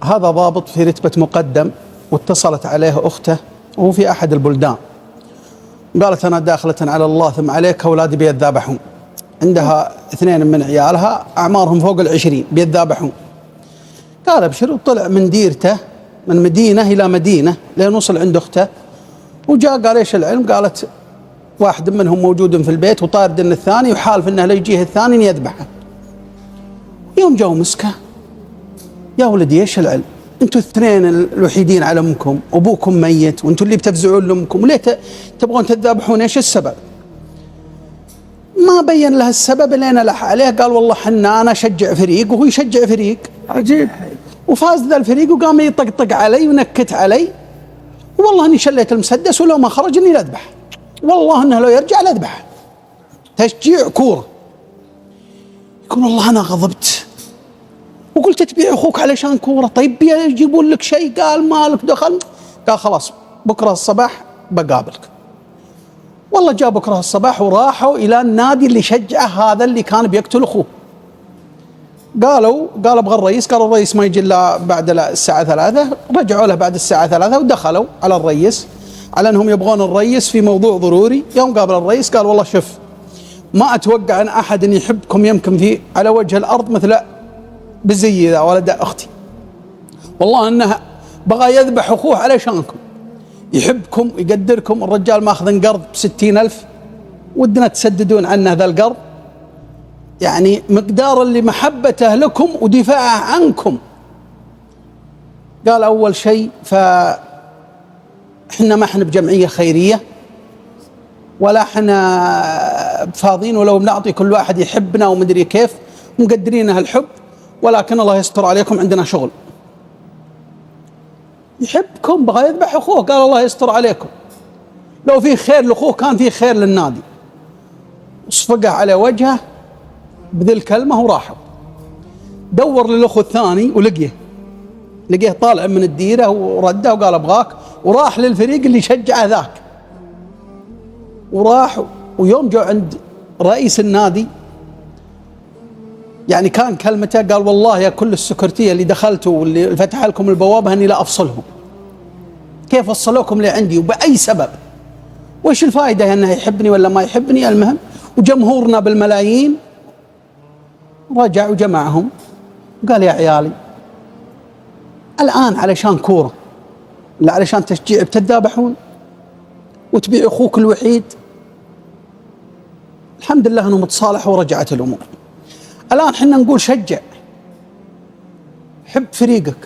هذا ضابط في رتبة مقدم، واتصلت عليه أخته وهو في أحد البلدان، قالت أنا داخلة على الله ثم عليك أولادي بيتذابحون. عندها 2 من عيالها أعمارهم فوق 20 بيتذابحون. قال ابشر، وطلع من ديرته من مدينة إلى مدينة لين وصل عند أخته، وجاء قال إيش العلم؟ قالت واحد منهم موجود في البيت وطارد الثاني وحالف إنه لا يجيه الثاني يذبحه. يوم جاءوا مسكه، يا ولدي ايش العلم؟ انتم 2 الوحيدين على امكم، ابوكم ميت وانتم اللي بتفزعون لامكم، وليه تبغون تذبحون؟ ايش السبب؟ ما بين له السبب لين لح عليه، قال والله انا اشجع فريق وهو يشجع فريق. عجيب. وفاز ذا الفريق وقام يطقطق علي ونكت علي، والله اني شليت المسدس ولو ما خرج اني لاذبح، والله انه لو يرجع لاذبحه. تشجيع كوره. يقول والله انا غضبت وقلت تبيع اخوك علشان كوره، طيب يجيبون لك شيء؟ قال مالك دخل. قال خلاص بكره الصباح بقابلك. والله جاء بكره الصباح وراحوا الى النادي اللي شجعه هذا اللي كان بيقتل اخوه. قال ابغى الرئيس، قال الرئيس ما يجي الا بعد الساعه 3. رجعوا له بعد الساعه 3 ودخلوا على الرئيس على انهم يبغون الرئيس في موضوع ضروري. يوم قابل الرئيس قال والله شوف، ما اتوقع ان احد يحبكم يمكن في على وجه الارض مثل بزي ذا ولد اختي، والله انه بغى يذبح اخوه علشانكم، يحبكم يقدركم. الرجال ماخذ قرض ب60,000 ودنا تسددون عنه ذا القرض، يعني مقدار اللي محبته لكم ودفاعه عنكم. قال اول شيء احنا ما احنا بجمعيه خيريه ولا احنا فاضيين، ولو بنعطي كل واحد يحبنا ومدري كيف، مقدرين هالحب، ولكن الله يستر عليكم عندنا شغل. يحبكم بغى يذبح اخوه، قال الله يستر عليكم، لو في خير لاخوه كان في خير للنادي. وصفقه على وجهه بذي الكلمه وراحوا. دور للاخو الثاني ولقيه طالع من الديره ورده وقال ابغاك، وراح للفريق اللي شجعه ذاك. وراح ويوم جو عند رئيس النادي، يعني كان كلمته قال والله يا كل السكرتيه اللي دخلتوا واللي فتح لكم البوابه اني لا افصلهم. كيف وصلوكم لعندي وباي سبب؟ وش الفائده انه يحبني ولا ما يحبني؟ المهم وجمهورنا بالملايين. رجع وجمعهم وقال يا عيالي، الان علشان كوره لا علشان تشجيع بتتذابحون وتبيع اخوك الوحيد؟ الحمد لله انهم تصالحوا ورجعت الامور. الآن حنا نقول شجع، حب فريقك،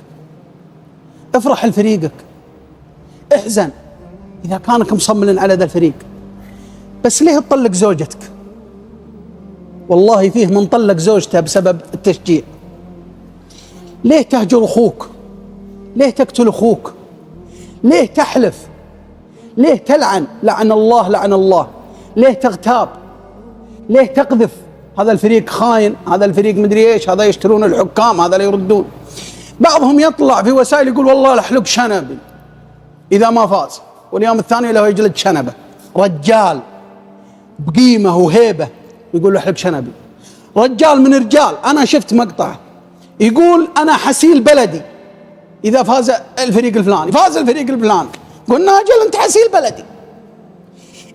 افرح لفريقك، احزن إذا كانك مصمم على ذا الفريق. بس ليه تطلق زوجتك؟ والله فيه من طلق زوجته بسبب التشجيع. ليه تهجر أخوك؟ ليه تقتل أخوك؟ ليه تحلف؟ ليه تلعن؟ لعن الله لعن الله. ليه تغتاب؟ ليه تقذف؟ هذا الفريق خاين، هذا الفريق مدري ايش، هذا يشترون الحكام، هذا لا يردون. بعضهم يطلع في وسائل يقول والله لحلق شنبي اذا ما فاز، واليوم الثاني له يجلد شنبه. رجال بقيمه وهيبه يقول له احلق شنبي. رجال من رجال، انا شفت مقطع يقول انا حسيل بلدي اذا فاز الفريق الفلاني، فاز الفريق الفلاني، قلنا اجل انت حسيل بلدي.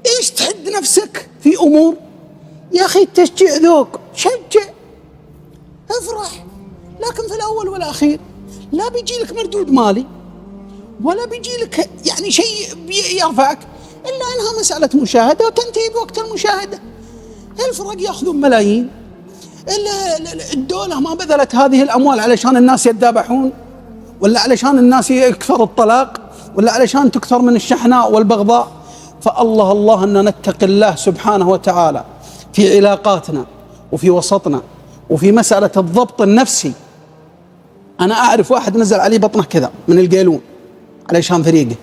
ايش تحد نفسك في امور؟ يا أخي التشجيع ذوق، شجع افرح، لكن في الأول والأخير لا بيجي لك مردود مالي ولا بيجي لك يعني شيء يرفعك، إلا أنها مسألة مشاهدة وتنتهي بوقت المشاهدة. الفرق يأخذون ملايين، الدولة ما بذلت هذه الأموال علشان الناس يتذابحون، ولا علشان الناس يكثر الطلاق، ولا علشان تكثر من الشحناء والبغضاء. فالله الله أن نتقي الله سبحانه وتعالى في علاقاتنا وفي وسطنا وفي مسألة الضبط النفسي. أنا أعرف واحد نزل عليه بطنه كذا من القيلون علشان فريقه،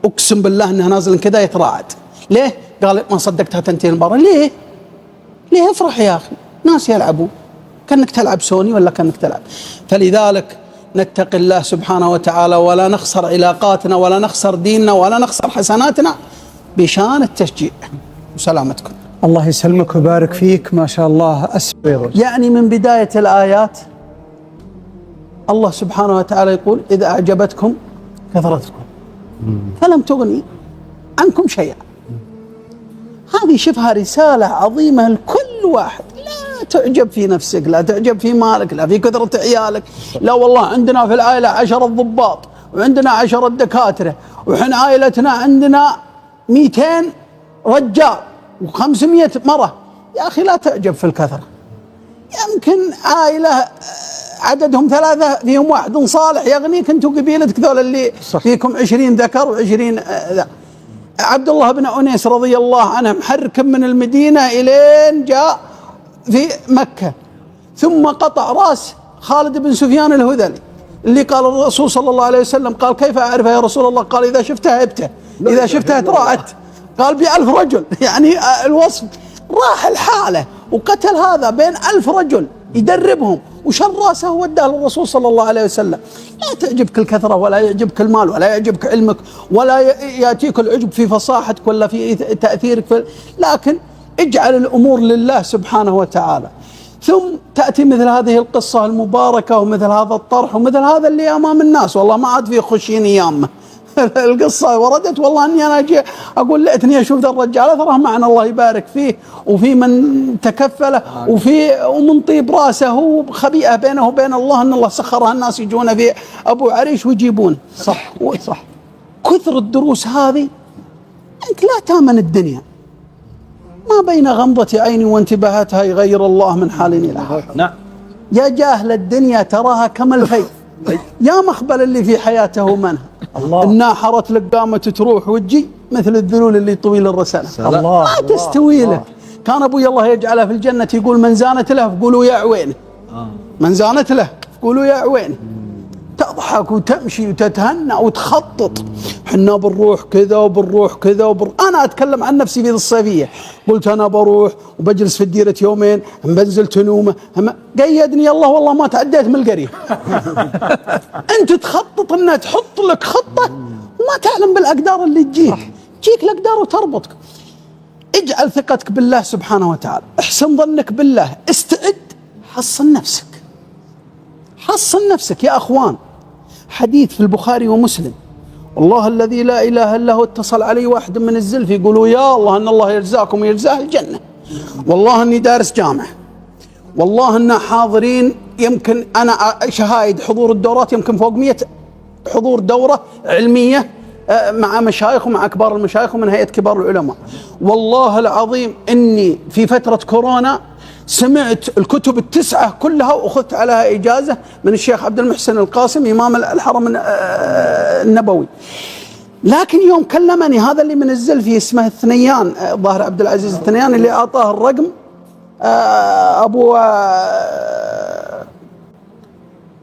أقسم بالله أنه نازل كذا يتراعد. ليه؟ قال ما صدقتها تنتهي المباراة. ليه افرح يا أخي، ناس يلعبوا كأنك تلعب سوني ولا كأنك تلعب. فلذلك نتقي الله سبحانه وتعالى ولا نخسر علاقاتنا ولا نخسر ديننا ولا نخسر حسناتنا بشان التشجيع. وسلامتكم. الله يسلمك ويبارك فيك، ما شاء الله. يعني من بداية الآيات الله سبحانه وتعالى يقول إذا أعجبتكم كثرتكم فلم تغني عنكم شيئا. هذه شوفها رسالة عظيمة لكل واحد. لا تعجب في نفسك، لا تعجب في مالك، لا في كثرة عيالك. لا والله عندنا في العائلة 10 ضباط وعندنا 10 دكاترة وحن عائلتنا عندنا 200 رجال و500 مرة. يا أخي لا تعجب في الكثرة. يمكن عائلة عددهم 3 فيهم واحد صالح يغنيك انتم قبيلتك ذول اللي فيكم 20 ذكر و20 عبد الله بن أنيس رضي الله عنه محرك من المدينة إلين جاء في مكة، ثم قطع رأس خالد بن سفيان الهذلي اللي قال الرسول صلى الله عليه وسلم قال كيف أعرفه يا رسول الله؟ قال إذا شفتها ابته، إذا شفتها تراءت. قال ب1000 رجل، يعني الوصف راح الحالة وقتل هذا بين 1000 رجل يدربهم وشل راسه وداه للرسول صلى الله عليه وسلم. لا تعجبك الكثرة ولا يعجبك المال ولا يعجبك علمك ولا يأتيك العجب في فصاحتك ولا في تأثيرك لكن اجعل الأمور لله سبحانه وتعالى. ثم تأتي مثل هذه القصة المباركة ومثل هذا الطرح ومثل هذا اللي أمام الناس. والله ما عاد فيه خشين يامه القصة وردت والله اني انا اجي اقول ليتني اشوف ذا الرجال تراه معنا الله يبارك فيه وفي من تكفله ومن طيب راسه خبيئة بينه وبين الله ان الله سخرها الناس يجون في ابو عريش ويجيبون. صح صح. كثر الدروس هذه انت لا تامن الدنيا، ما بين غمضة عين وانتباهاتها يغير الله من حال الى حال. نعم. يا جاهل الدنيا تراها كما الفي، يا مخبل اللي في حياته منها. الله. الناحرة لك قامت تروح وتجي مثل الذلول اللي طويل الرسالة. الله. ما تستوي له. كان ابوي الله يجعله في الجنة يقول من زانت له فقولوا يا عوينه. من زانت له فقولوا يا عوينه. تضحك وتمشي وتتهنى وتخطط. حنا بنروح كذا وبنروح كذا أنا أتكلم عن نفسي في الصيفية، قلت أنا بروح وبجلس في الديرة يومين بنزل تنومة قيدني الله والله ما تعديت من القرية. أنت تخطط أنها تحط لك خطة وما تعلم بالأقدار اللي تجيك الأقدار وتربطك. اجعل ثقتك بالله سبحانه وتعالى، احسن ظنك بالله، استعد، حصن نفسك، حصن نفسك يا أخوان. حديث في البخاري ومسلم والله الذي لا إله إلا هو اتصل علي واحد من الزلف يقولوا يا الله أن الله يجزاكم ويجزاه الجنة، والله أني دارس جامعة، والله أننا حاضرين يمكن أنا شهايد حضور الدورات يمكن فوق 100 حضور دورة علمية مع مشايخ ومع كبار المشايخ ومن هيئة كبار العلماء. والله العظيم إني في فترة كورونا سمعت الكتب 9 كلها وأخذت عليها إجازة من الشيخ عبد المحسن القاسم إمام الحرم النبوي. لكن يوم كلمني هذا اللي من الزلفي اسمه الثنيان ظاهر عبد العزيز الثنيان اللي أعطاه الرقم أبو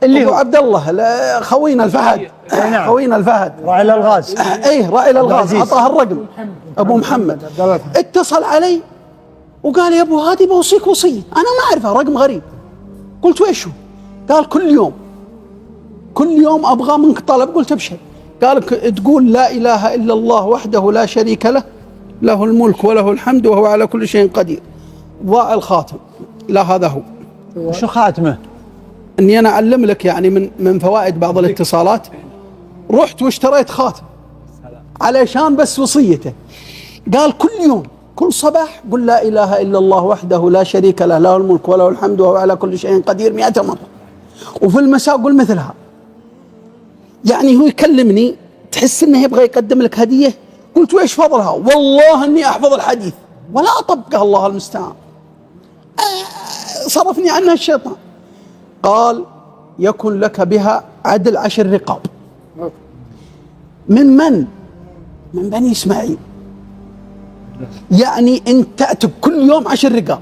اللي هو عبد الله خوينا الفهد، خوينا الفهد راعي الألغاز، ايه راعي الألغاز أعطاه الرقم أبو محمد. اتصل علي وقال يا ابو هادي بوصيك وصية انا ما اعرفها رقم غريب. قلت ويش هو؟ قال كل يوم ابغى منك طلب. قلت ابشر. قال تقول لا اله الا الله وحده لا شريك له له الملك وله الحمد وهو على كل شيء قدير. ضاع الخاتم. لا هذا هو. شو خاتمه؟ اني انا اعلم لك يعني من فوائد بعض الاتصالات. رحت واشتريت خاتم علشان بس وصيته. قال كل يوم كل صباح قل لا إله إلا الله وحده لا شريك له له الملك وله الحمد وهو على كل شيء قدير 100 مرة. وفي المساء قل مثلها. يعني هو يكلمني تحس انه يبغى يقدم لك هدية. قلت ويش فضلها؟ والله اني احفظ الحديث ولا اطبقه الله المستعان. صرفني عنها الشيطان. قال يكن لك بها عدل 10 رقاب. من بني إسماعيل. يعني انت تأتك كل يوم 10 رقاب،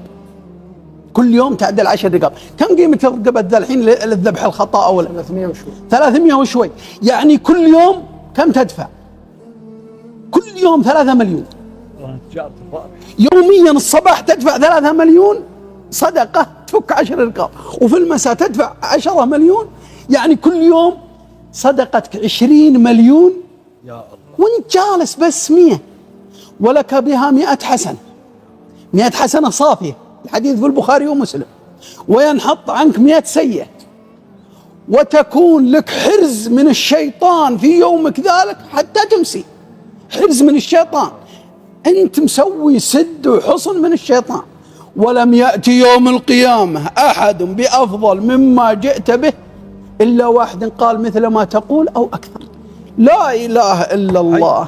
كل يوم تعدل 10 رقاب. كم قيمة الرقبة ذا الحين للذبح الخطأ أولا؟ 300 وشوي. 300 وشوي. يعني كل يوم كم تدفع؟ كل يوم 3 مليون. يوميا الصباح تدفع 3 مليون صدقة تفك 10 رقاب، وفي المساء تدفع 10 مليون. يعني كل يوم صدقتك 20 مليون يا الله، وانت جالس بس 100 ولك بها 100 حسنة، 100 حسنة صافية. الحديث في البخاري ومسلم. وينحط عنك 100 سيئة. وتكون لك حرز من الشيطان في يومك ذلك حتى تمسي. حرز من الشيطان، أنت مسوي سد وحصن من الشيطان. ولم يأتي يوم القيامة أحد بأفضل مما جئت به إلا واحد قال مثل ما تقول أو أكثر. لا إله إلا الله.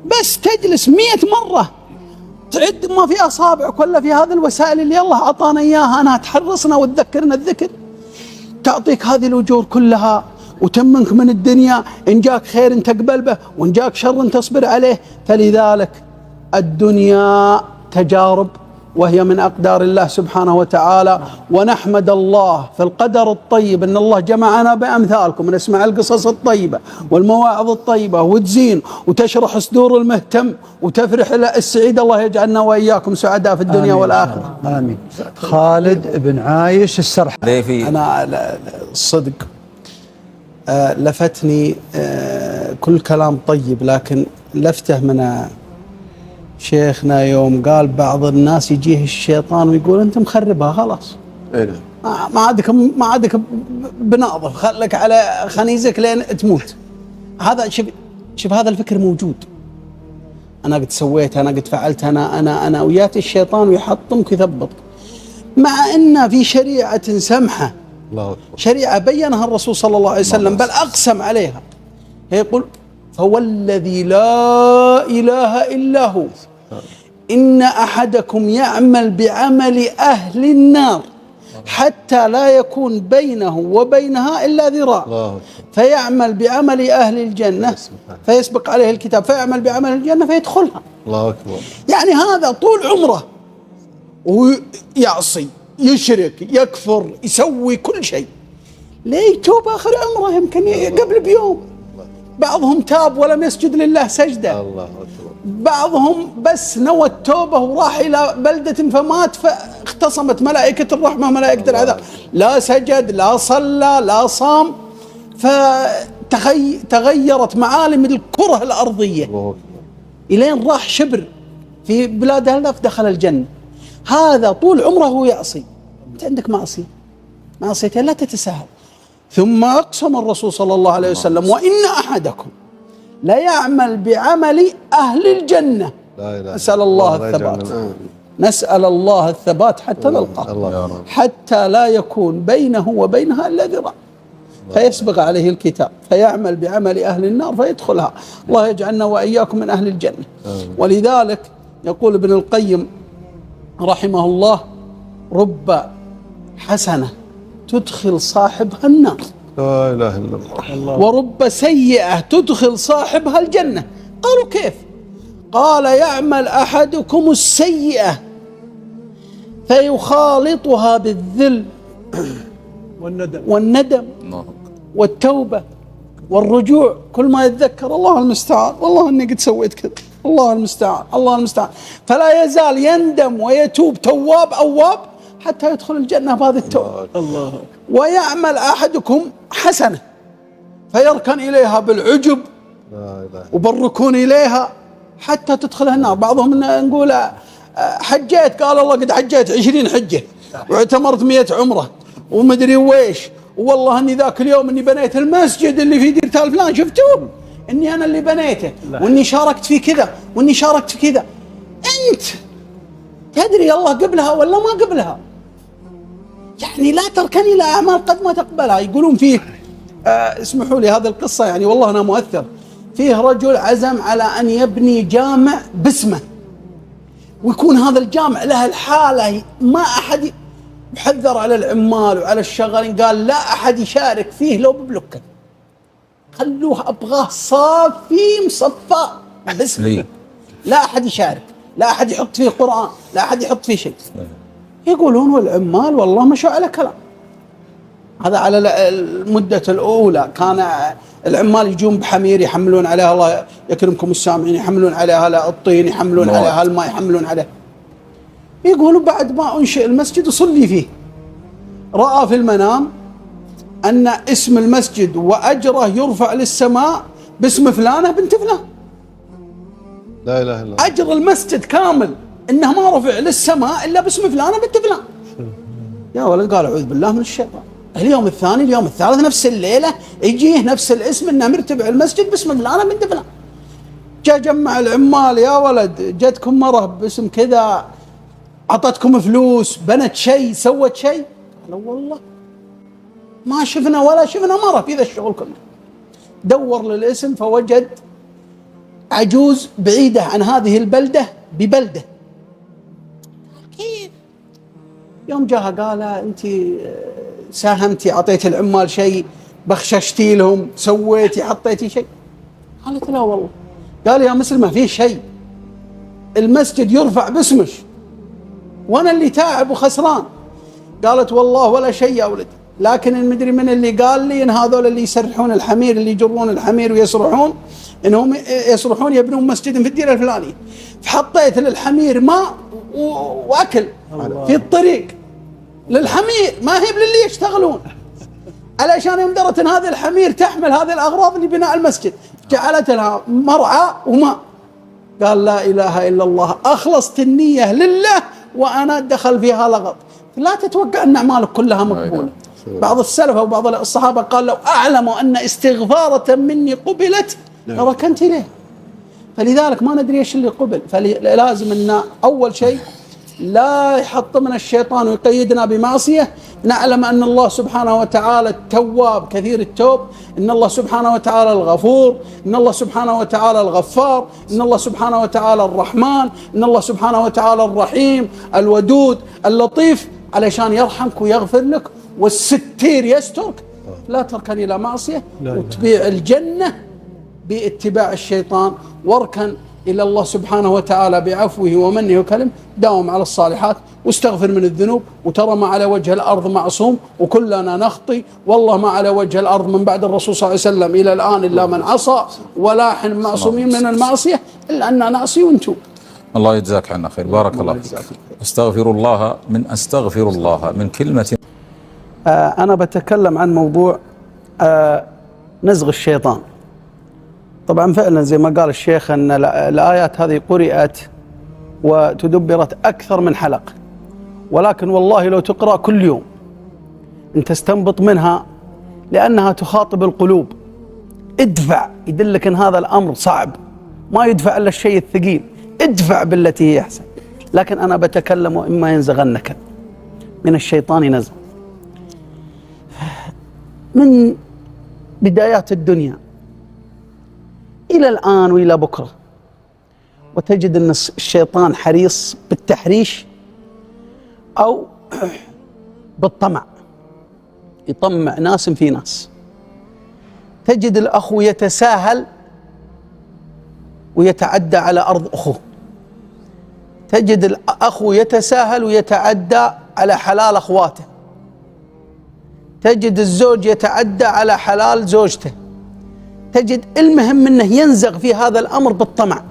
بس تجلس 100 مرة تعد ما في أصابعك ولا في هذه الوسائل اللي الله أعطانا إياها أنها تحرصنا وتذكرنا الذكر، تعطيك هذه الأجور كلها وتمنك من الدنيا. إن جاك خير تقبل به، وإن جاك شر تصبر عليه. فلذلك الدنيا تجارب، وهي من أقدار الله سبحانه وتعالى. ونحمد الله في القدر الطيب أن الله جمعنا بأمثالكم نسمع القصص الطيبة والمواعظ الطيبة وتزين وتشرح صدور المهتم وتفرح السعيد. الله يجعلنا وإياكم سعداء في الدنيا والآخرة. آمين. خالد بن عايش السرح. أنا الصدق لفتني كل كلام طيب، لكن لفته من شيخنا يوم قال بعض الناس يجيه الشيطان ويقول أنت مخربها خلاص، ما عادك بناظر، خلك على خنيزك لين تموت. هذا شوف هذا الفكر موجود. أنا قد سويت، أنا قد فعلت، أنا وياتي الشيطان ويحطمك ويثبطك، مع أن في شريعة سمحة، شريعة بينها الرسول صلى الله عليه وسلم، بل أقسم عليها. يقول فوالذي لا إله إلا هو إن أحدكم يعمل بعمل أهل النار حتى لا يكون بينه وبينها إلا ذراع، فيعمل بعمل أهل الجنة فيسبق عليه الكتاب فيعمل بعمل الجنة فيدخلها. الله أكبر. يعني هذا طول عمره ويعصي، يشرك، يكفر، يسوي كل شيء، ليه يتوب آخر عمره يمكن قبل بيوم. بعضهم تاب ولم يسجد لله سجدة، الله أكبر. بعضهم بس نوى التوبة وراح إلى بلدة فمات فاختصمت ملائكة الرحمة وملائكة العذاب، لا سجد لا صلى لا صام، فتغيرت معالم الكرة الأرضية إلين راح شبر في بلاد هلف دخل الجنة. هذا طول عمره يعصي. أنت عندك معصيتين لا تتساهل. ثم أقسم الرسول صلى الله عليه وسلم وإن أحدكم لا يعمل بعمل أهل الجنة. نسأل الله الثبات، نسأل الله الثبات حتى نلقاه، حتى لا يكون بينه وبينها إلا ذراع، فيسبق عليه الكتاب فيعمل بعمل أهل النار فيدخلها. الله يجعلنا وإياكم من أهل الجنة. ولذلك يقول ابن القيم رحمه الله رب حسنة تدخل صاحبها النار، لا إله إلا الله، ورب سيئة تدخل صاحبها الجنة. قالوا كيف؟ قال يعمل أحدكم السيئة فيخالطها بالذل والندم والتوبة والرجوع، كل ما يتذكر الله المستعان، والله أني قد سويت كذا، الله المستعان، الله المستعان، فلا يزال يندم ويتوب تواب أواب حتى يدخل الجنة بهذه التوبة. الله. ويعمل أحدكم حسنة فيركن إليها بالعجب وبالركون إليها حتى تدخلها النار. بعضهم نقول حجيت، قال الله قد حجيت 20 حجة واعتمرت 100 عمرة ومدري ويش، والله أني ذاك اليوم أني بنيت المسجد اللي في ديرة الفلان شفتوه، أني أنا اللي بنيته، وأني شاركت في كذا، وأني شاركت في كذا. أنت تدري الله قبلها ولا ما قبلها؟ يعني لا تركن إلى أعمال قد ما تقبلها. يقولون فيه اسمحوا لي هذه القصة يعني والله أنا مؤثر. فيه رجل عزم على أن يبني جامع باسمه، ويكون هذا الجامع له الحالة، ما أحد يحذر على العمال وعلى الشغالين، قال لا أحد يشارك فيه لو ببلوكه، خلوه أبغاه صافي مصفى باسمه، لا أحد يشارك، لا أحد يحط فيه قرآن، لا أحد يحط فيه شيء. يقولون والعمال والله مشوا على كلام. هذا على المدة الأولى كان العمال يجون بحمير يحملون عليها، الله يكرمكم السامعين، يحملون عليها الطين، يحملون عليها الماء، يحملون عليها. يقولوا بعد ما أنشئ المسجد وصلي فيه رأى في المنام أن اسم المسجد وأجره يرفع للسماء باسم فلانة بنت فلان. لا إله إلا الله. أجر المسجد كامل إنه ما رفع للسماء إلا باسم فلانة بنت فلان. يا ولد قال أعوذ بالله من الشيطان، اليوم الثاني اليوم الثالث نفس الليلة يجيه نفس الاسم انه مرتبع المسجد باسم فلان بنت فلان. جاء جمع العمال، يا ولد جتكم مرة باسم كذا، عطتكم فلوس، بنت شيء، سوت شيء؟ قالوا والله ما شفنا ولا شفنا مرة في ذا الشغل كله. دور للاسم فوجد عجوز بعيدة عن هذه البلدة ببلدة. كيف؟ يوم جاها قال أنت ساهمتي، عطيتي العمال شيء، بخششتي لهم، سويتي، حطيتي شيء؟ قالت لا والله. قال يا مسلمة فيه شيء، المسجد يرفع باسمش وانا اللي تاعب وخسران. قالت والله ولا شيء يا ولدي، لكن المدري من اللي قال لي ان هذول اللي يسرحون الحمير، اللي يجرون الحمير ويسرحون، انهم يسرحون يبنون مسجد في الديره الفلانيه، فحطيت للحمير ماء واكل في الطريق للحمير، ما هي للي يشتغلون، علشان يوم درت ان هذه الحمير تحمل هذه الاغراض لبناء المسجد، جعلت لها مرعى وماء. قال لا اله الا الله، اخلصت النيه لله وانا دخل فيها لغط. لا تتوقع ان اعمالك كلها مقبوله. بعض السلف او بعض الصحابه قال لو اعلموا ان استغفاره مني قبلت لركنت اليه. فلذلك ما ندري ايش اللي قبل، فلازم ان اول شيء لا يحطمنا الشيطان ويقيدنا بمعصيه، نعلم ان الله سبحانه وتعالى التواب كثير التوب، ان الله سبحانه وتعالى الغفور، ان الله سبحانه وتعالى الغفار، ان الله سبحانه وتعالى الرحمن، ان الله سبحانه وتعالى الرحيم الودود اللطيف، علشان يرحمك ويغفر لك والستير يسترك. لا تركن الى معصيه وتبيع الجنه باتباع الشيطان، واركن إلى الله سبحانه وتعالى بعفوه ومنه وكرمه، داوم على الصالحات واستغفر من الذنوب، وترى ما على وجه الأرض معصوم وكلنا نخطي، والله ما على وجه الأرض من بعد الرسول صلى الله عليه وسلم إلى الآن إلا من عصى، ولا حن معصومين من المعصية إلا أننا نعصي ونتوب. الله يجزاك عنا خير، بارك الله فيك. استغفر الله من كلمة. أنا بتكلم عن موضوع نزغ الشيطان. طبعا فعلا زي ما قال الشيخ أن الآيات هذه قرأت وتدبرت أكثر من حلقة، ولكن والله لو تقرأ كل يوم أنت تستنبط منها، لأنها تخاطب القلوب. ادفع، يدلك أن هذا الأمر صعب، ما يدفع إلا الشيء الثقيل، ادفع بالتي هي أحسن. لكن أنا بتكلم وإما ينزغنك من الشيطان نزغ. من بدايات الدنيا إلى الآن وإلى بكرة، وتجد أن الشيطان حريص بالتحريش أو بالطمع، يطمع ناس في ناس. تجد الأخو يتساهل ويتعدى على أرض أخوه، تجد الأخو يتساهل ويتعدى على حلال أخواته، تجد الزوج يتعدى على حلال زوجته، تجد المهم أنه ينزغ في هذا الأمر بالطمع.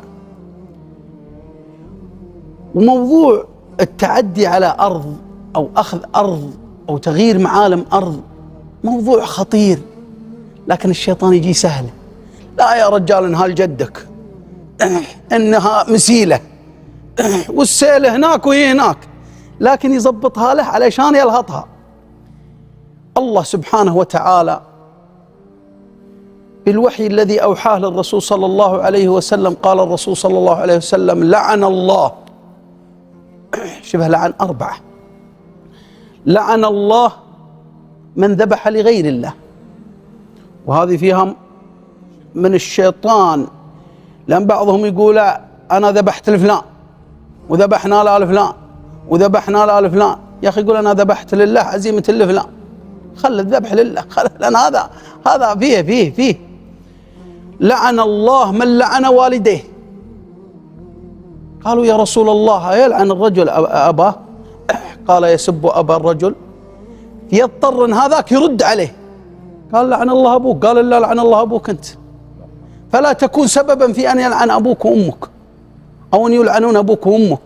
وموضوع التعدي على أرض أو أخذ أرض أو تغيير معالم أرض موضوع خطير، لكن الشيطان يجي سهل. لا يا رجال انها لجدك، انها مسيلة والسيلة هناك وهي هناك، لكن يضبطها له علشان يلهطها. الله سبحانه وتعالى بالوحي الذي أوحاه للرسول صلى الله عليه وسلم قال الرسول صلى الله عليه وسلم: لعن الله، شبه لعن 4، لعن الله من ذبح لغير الله. وهذه فيها من الشيطان، لأن بعضهم يقول أنا ذبحت لفلان وذبحنا لآل فلان وذبحنا لآل فلان. يا أخي يقول أنا ذبحت لله عزيمة لفلان، خل الذبح لله، لأن هذا فيه لعن الله من لعن والديه. قالوا يا رسول الله يلعن الرجل أباه؟ قال يسب أبا الرجل يضطر أن هذاك يرد عليه. قال لعن الله أبوك؟ قال لا، لعن الله أبوك أنت، فلا تكون سببا في أن يلعن أبوك وأمك، أو أن يلعنون أبوك وأمك،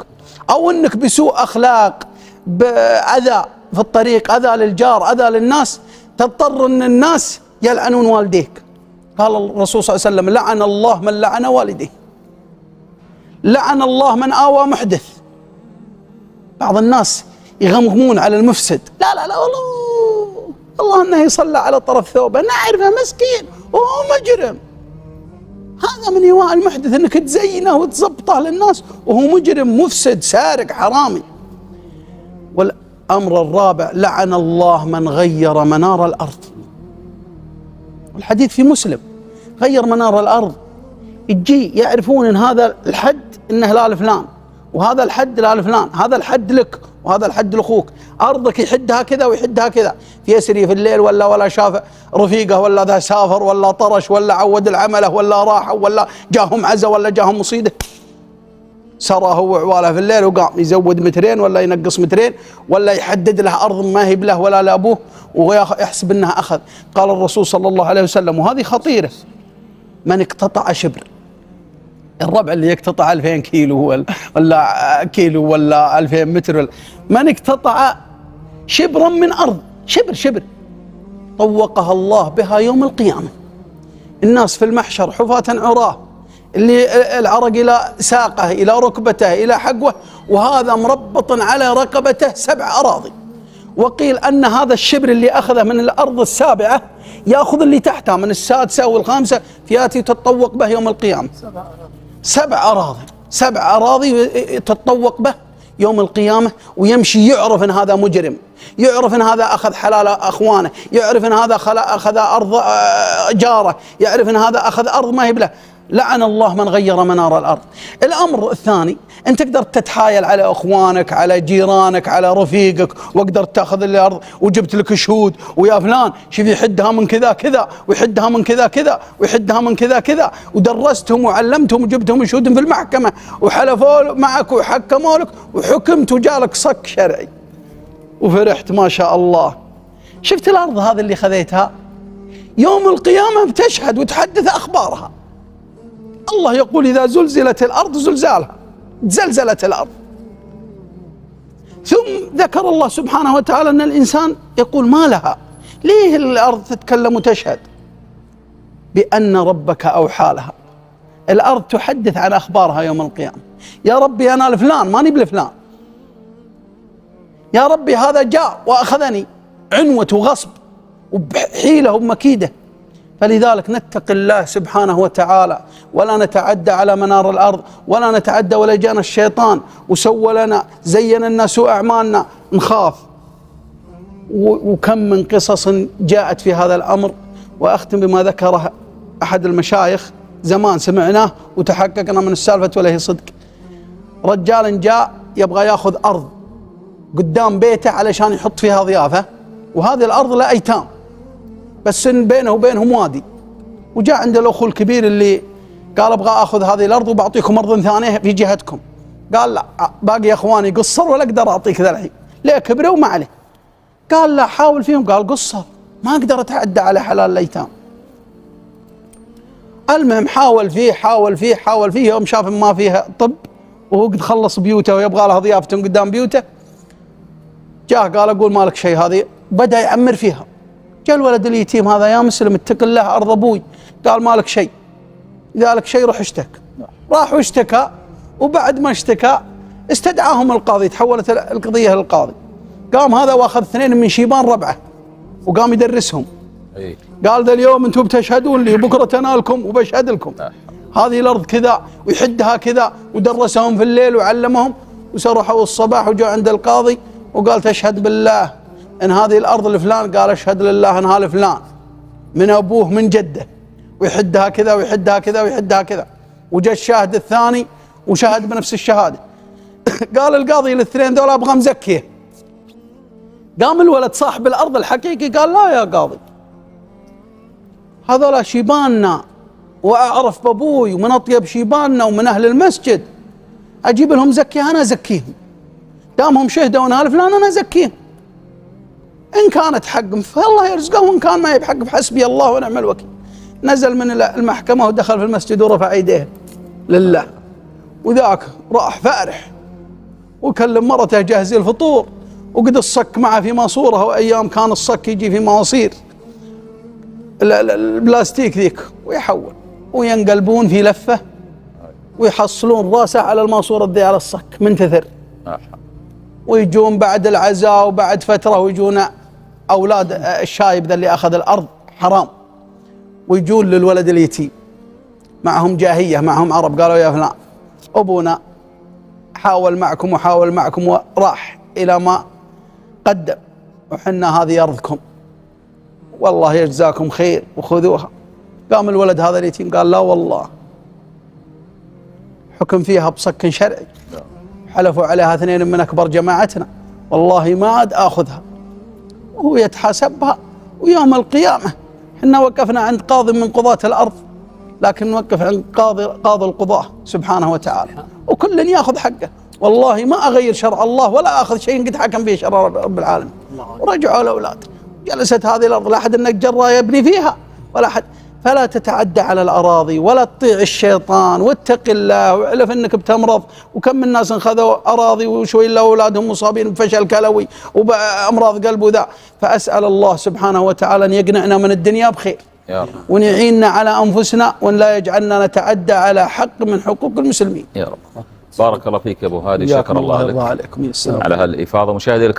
أو أنك بسوء أخلاق، بأذى في الطريق، أذى للجار، أذى للناس، تضطر أن الناس يلعنون والديك. قال الرسول صلى الله عليه وسلم: لعن الله من لعن والديه، لعن الله من آوى محدث. بعض الناس يغمغمون على المفسد، لا لا لا والله الله أنه يصلى على طرف ثوبه، نعرفه مسكين وهو مجرم. هذا من إيواء المحدث أنك تزينه وتزبطه للناس وهو مجرم مفسد سارق حرامي. والأمر الرابع: لعن الله من غير منار الأرض. الحديث في مسلم: غير منار الأرض، يجي يعرفون ان هذا الحد انه لا لفلان، وهذا الحد لا لفلان، هذا الحد لك وهذا الحد لاخوك، ارضك يحدها كذا ويحدها كذا، يسري في الليل ولا شاف رفيقه ولا ذا سافر ولا طرش ولا عود العمله ولا راح ولا جاهم عزا ولا جاهم مصيده، سرى هو وعواله في الليل وقام يزود مترين ولا ينقص مترين ولا يحدد له ارض ما هي له ولا لابوه ويحسب انها اخذ. قال الرسول صلى الله عليه وسلم، وهذه خطيره: من اقتطع شبر، الربع اللي يقتطع 2000 كيلو ولا كيلو ولا 2000 متر، من اقتطع شبرا من أرض، شبر طوقها الله بها يوم القيامة. الناس في المحشر حفاة عراه، اللي العرق إلى ساقه إلى ركبته إلى حقوه، وهذا مربط على رقبته 7 أراضي. وقيل أن هذا الشبر اللي أخذه من الأرض السابعة يأخذ اللي تحتها من السادسة والخامسة، فياتي تتطوق به يوم القيامة. 7 أراضي تتطوق به يوم القيامة، ويمشي يعرف أن هذا مجرم، يعرف أن هذا أخذ حلال أخوانه، يعرف أن هذا أخذ أرض جاره، يعرف أن هذا أخذ أرض ما هي له. لعن الله من غير منار الأرض. الأمر الثاني: أنت تقدر تتحايل على أخوانك، على جيرانك، على رفيقك، وقدر تأخذ الأرض وجبت لك شهود، ويا فلان شوف يحدها من كذا كذا ويحدها من كذا كذا ويحدها من كذا كذا، ودرستهم وعلمتهم وجبتهم شهود في المحكمة وحلفوا معك وحكموا لك وحكمت وجالك صك شرعي وفرحت ما شاء الله. شفت الأرض هذه اللي خذيتها يوم القيامة بتشهد وتحدث أخبارها. الله يقول: إذا زلزلت الأرض زلزالها، زلزلت الأرض. ثم ذكر الله سبحانه وتعالى أن الإنسان يقول: ما لها، ليه الأرض تتكلم وتشهد؟ بأن ربك أوحى لها. الأرض تحدث عن أخبارها يوم القيامة: يا ربي أنا لفلان ماني بلفلان، يا ربي هذا جاء وأخذني عنوة وغصب وبحيلة ومكيدة. فلذلك نتقي الله سبحانه وتعالى، ولا نتعدى على منار الأرض، ولا نتعدى ولا جانا الشيطان وسوى لنا زين لنا سوء أعمالنا نخاف. وكم من قصص جاءت في هذا الأمر. وأختم بما ذكره أحد المشايخ زمان سمعناه وتحققنا من السالفة ولا هي صدق. رجال جاء يبغى ياخذ أرض قدام بيته علشان يحط فيها ضيافة، وهذه الأرض لأيتام بس بينه وبينهم وادي. وجاء عند الأخو الكبير اللي قال: أبغى أخذ هذه الأرض وبعطيكم أرض ثانية في جهتكم. قال: لا، باقي يا أخواني قصر ولا أقدر أعطيك ذا الحين، ليه كبره وما عليه. قال: لا، حاول فيهم. قال: قصر، ما أقدر أتعدى على حلال الأيتام. المهم حاول فيه يوم شاف ما فيها طب وهو قد خلص بيوته ويبغى لها ضيافتهم قدام بيوته، جاء قال: أقول مالك شيء هذه. بدأ يعمر فيها. جاء الولد اليتيم هذا: يا مسلم اتق الله أرض أبوي. قال: مالك شيء، إذا لك شيء روح اشتك. راح واشتكى، وبعد ما اشتكى استدعاهم القاضي، تحولت القضية للقاضي. قام هذا واخذ 2 من شيبان ربعه وقام يدرسهم. قال: ذا اليوم انتم بتشهدون لي، بكرة تنالكم وبشهد لكم. هذه الأرض كذا ويحدها كذا، ودرسهم في الليل وعلمهم. وسرحوا الصباح وجاء عند القاضي وقال: تشهد بالله ان هذه الأرض لفلان؟ قال: اشهد لله انها لفلان من ابوه من جده، ويحدها كذا ويحدها كذا ويحدها كذا. وجاء الشاهد الثاني وشهد بنفس الشهاده. قال القاضي: الاثنين ذولا ابغى مزكيه. قام الولد صاحب الأرض الحقيقي قال: لا يا قاضي، هذولا شيباننا وأعرف بابوي ومن أطيب شيباننا ومن أهل المسجد، أجيب لهم زكية؟ أنا أزكيهم، دامهم شهدوا أنها لفلان أنا أزكيهم. إن كانت حق فالله يرزقه، وإن كان ما هي بحق فحسبي الله ونعم الوكيل. نزل من المحكمة ودخل في المسجد ورفع يديه لله. وذاك راح فارح وكلم مرته جهزي الفطور، وقد الصك معه في ماسوره، وأيام كان الصك يجي في مواسير البلاستيك ذيك، ويحول وينقلبون في لفة ويحصلون راسه على الماسورة ذي على الصك منتثر. ويجون بعد العزاء وبعد فترة ويجون أولاد الشايب ذا اللي أخذ الأرض حرام، ويجون للولد اليتيم معهم جاهية، معهم عرب، قالوا يا فلان أبونا حاول معكم وحاول معكم وراح إلى ما قدم، وحنا هذه أرضكم والله يجزاكم خير وخذوها. قام الولد هذا اليتيم قال لا والله، حكم فيها بصك شرعي، حلفوا عليها اثنين من أكبر جماعتنا والله ما عاد آخذها، وهو يتحاسبها. ويوم القيامة حنا وقفنا عند قاضي من قضاة الأرض، لكن نوقف عند قاضي القضاة سبحانه وتعالى، وكل ياخذ حقه. والله ما أغير شرع الله ولا أخذ شيء قد حكم به شرع رب العالمين. ورجعوا الأولاد، جلست هذه الأرض لا أحد انك جرى يبني فيها ولا أحد. فلا تتعدى على الأراضي ولا تطيع الشيطان، واتق الله واعرف انك بتمرض. وكم من الناس انخذوا أراضي وشوي إلا أولادهم مصابين بفشل كلوي وبأمراض قلب وذا. فأسأل الله سبحانه وتعالى أن يقنعنا من الدنيا بخير وأن يعيننا على أنفسنا، وأن لا يجعلنا نتعدى على حق من حقوق المسلمين يا رب. بارك الله فيك يا أبو هادي، شكر الله لك عليكم. على هالإفاضة. مشاهدي الكرام.